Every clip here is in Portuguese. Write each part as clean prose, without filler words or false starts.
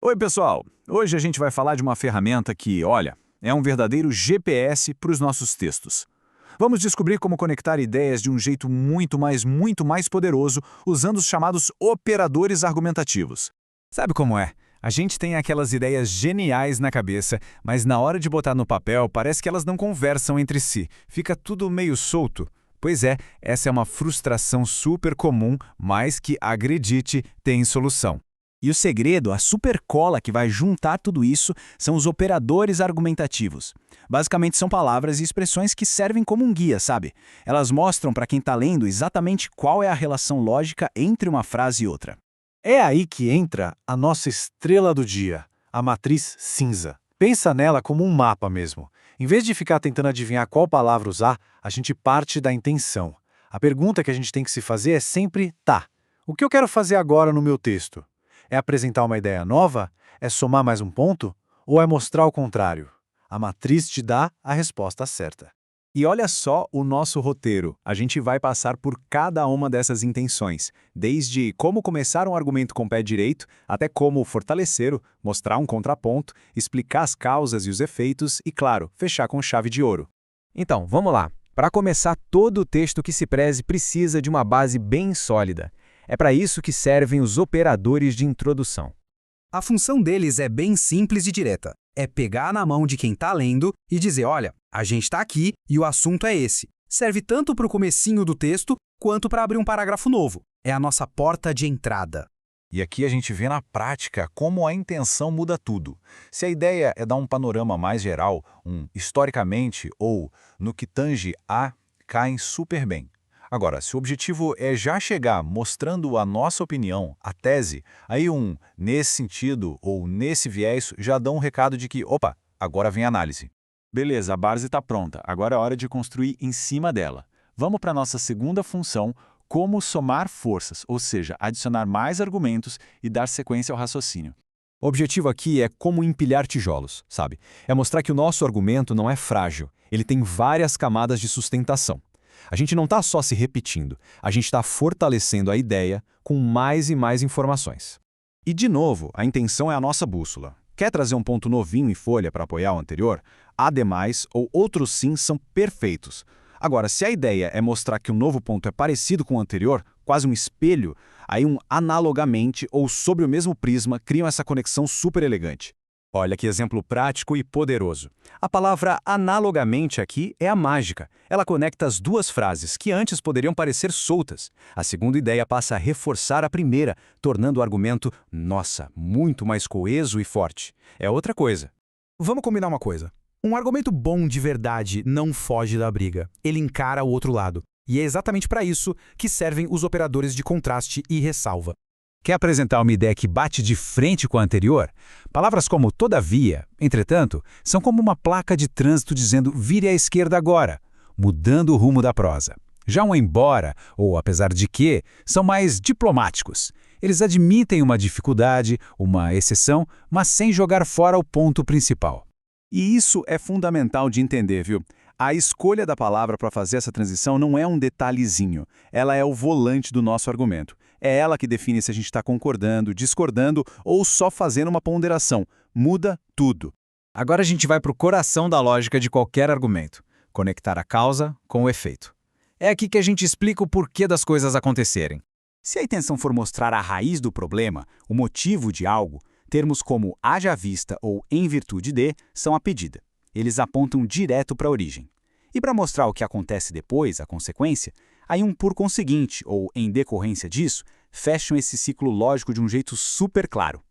Oi, pessoal! Hoje a gente vai falar de uma ferramenta que, olha, é um verdadeiro GPS para os nossos textos. Vamos descobrir como conectar ideias de um jeito muito mais poderoso usando os chamados operadores argumentativos. Sabe como é? A gente tem aquelas ideias geniais na cabeça, mas na hora de botar no papel parece que elas não conversam entre si. Fica tudo meio solto. Pois é, essa é uma frustração super comum, mas que, acredite, tem solução. E o segredo, a supercola que vai juntar tudo isso, são os operadores argumentativos. Basicamente são palavras e expressões que servem como um guia, sabe? Elas mostram para quem está lendo exatamente qual é a relação lógica entre uma frase e outra. É aí que entra a nossa estrela do dia, a matriz cinza. Pensa nela como um mapa mesmo. Em vez de ficar tentando adivinhar qual palavra usar, a gente parte da intenção. A pergunta que a gente tem que se fazer é sempre, tá, o que eu quero fazer agora no meu texto? É apresentar uma ideia nova? É somar mais um ponto? Ou é mostrar o contrário? A matriz te dá a resposta certa. E olha só o nosso roteiro. A gente vai passar por cada uma dessas intenções, desde como começar um argumento com o pé direito, até como fortalecê-lo, mostrar um contraponto, explicar as causas e os efeitos e, claro, fechar com chave de ouro. Então, vamos lá. Para começar, todo o texto que se preze precisa de uma base bem sólida. É para isso que servem os operadores de introdução. A função deles é bem simples e direta. É pegar na mão de quem está lendo e dizer, olha, a gente está aqui e o assunto é esse. Serve tanto para o comecinho do texto quanto para abrir um parágrafo novo. É a nossa porta de entrada. E aqui a gente vê na prática como a intenção muda tudo. Se a ideia é dar um panorama mais geral, historicamente ou no que tange a, caem super bem. Agora, se o objetivo é já chegar mostrando a nossa opinião, a tese, aí nesse sentido ou nesse viés já dá um recado de que, opa, agora vem a análise. Beleza, a base está pronta, agora é hora de construir em cima dela. Vamos para a nossa segunda função, como somar forças, ou seja, adicionar mais argumentos e dar sequência ao raciocínio. O objetivo aqui é como empilhar tijolos, sabe? É mostrar que o nosso argumento não é frágil, ele tem várias camadas de sustentação. A gente não está só se repetindo, a gente está fortalecendo a ideia com mais e mais informações. E, de novo, a intenção é a nossa bússola. Quer trazer um ponto novinho em folha para apoiar o anterior? Há demais ou outros sim são perfeitos. Agora, se a ideia é mostrar que o novo ponto é parecido com o anterior, quase um espelho, aí analogamente ou sobre o mesmo prisma criam essa conexão super elegante. Olha que exemplo prático e poderoso. A palavra analogamente aqui é a mágica. Ela conecta as duas frases que antes poderiam parecer soltas. A segunda ideia passa a reforçar a primeira, tornando o argumento, nossa, muito mais coeso e forte. É outra coisa. Vamos combinar uma coisa. Um argumento bom de verdade não foge da briga. Ele encara o outro lado. E é exatamente para isso que servem os operadores de contraste e ressalva. Quer apresentar uma ideia que bate de frente com a anterior? Palavras como todavia, entretanto, são como uma placa de trânsito dizendo vire à esquerda agora, mudando o rumo da prosa. Já embora, ou apesar de que, são mais diplomáticos. Eles admitem uma dificuldade, uma exceção, mas sem jogar fora o ponto principal. E isso é fundamental de entender, viu? A escolha da palavra para fazer essa transição não é um detalhezinho, ela é o volante do nosso argumento. É ela que define se a gente está concordando, discordando ou só fazendo uma ponderação. Muda tudo. Agora a gente vai para o coração da lógica de qualquer argumento. Conectar a causa com o efeito. É aqui que a gente explica o porquê das coisas acontecerem. Se a intenção for mostrar a raiz do problema, o motivo de algo, termos como haja vista ou em virtude de são a pedida. Eles apontam direto para a origem. E para mostrar o que acontece depois, a consequência, aí por conseguinte, ou em decorrência disso, fecham esse ciclo lógico de um jeito super claro.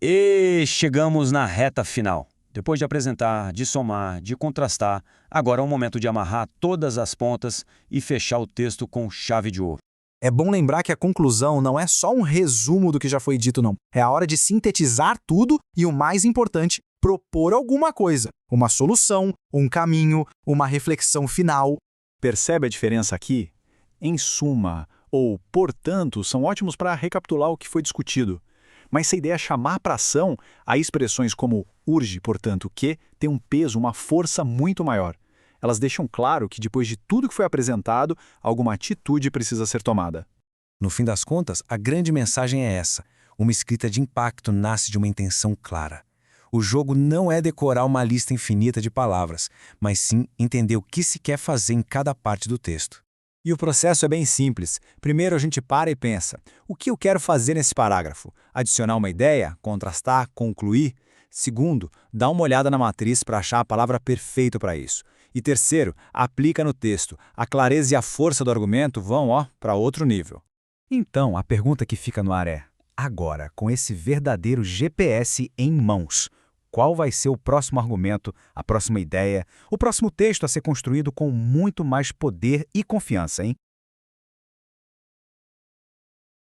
E chegamos na reta final. Depois de apresentar, de somar, de contrastar, agora é o momento de amarrar todas as pontas e fechar o texto com chave de ouro. É bom lembrar que a conclusão não é só um resumo do que já foi dito, não. É a hora de sintetizar tudo e, o mais importante, propor alguma coisa. Uma solução, um caminho, uma reflexão final. Percebe a diferença aqui? Em suma, ou portanto, são ótimos para recapitular o que foi discutido. Mas se a ideia é chamar para ação, há expressões como urge, portanto, que têm um peso, uma força muito maior. Elas deixam claro que depois de tudo que foi apresentado, alguma atitude precisa ser tomada. No fim das contas, a grande mensagem é essa. Uma escrita de impacto nasce de uma intenção clara. O jogo não é decorar uma lista infinita de palavras, mas sim entender o que se quer fazer em cada parte do texto. E o processo é bem simples. Primeiro a gente para e pensa, o que eu quero fazer nesse parágrafo? Adicionar uma ideia? Contrastar? Concluir? Segundo, dá uma olhada na matriz para achar a palavra perfeita para isso. E terceiro, aplica no texto. A clareza e a força do argumento vão, para outro nível. Então, a pergunta que fica no ar é: agora, com esse verdadeiro GPS em mãos, qual vai ser o próximo argumento, a próxima ideia, o próximo texto a ser construído com muito mais poder e confiança, hein?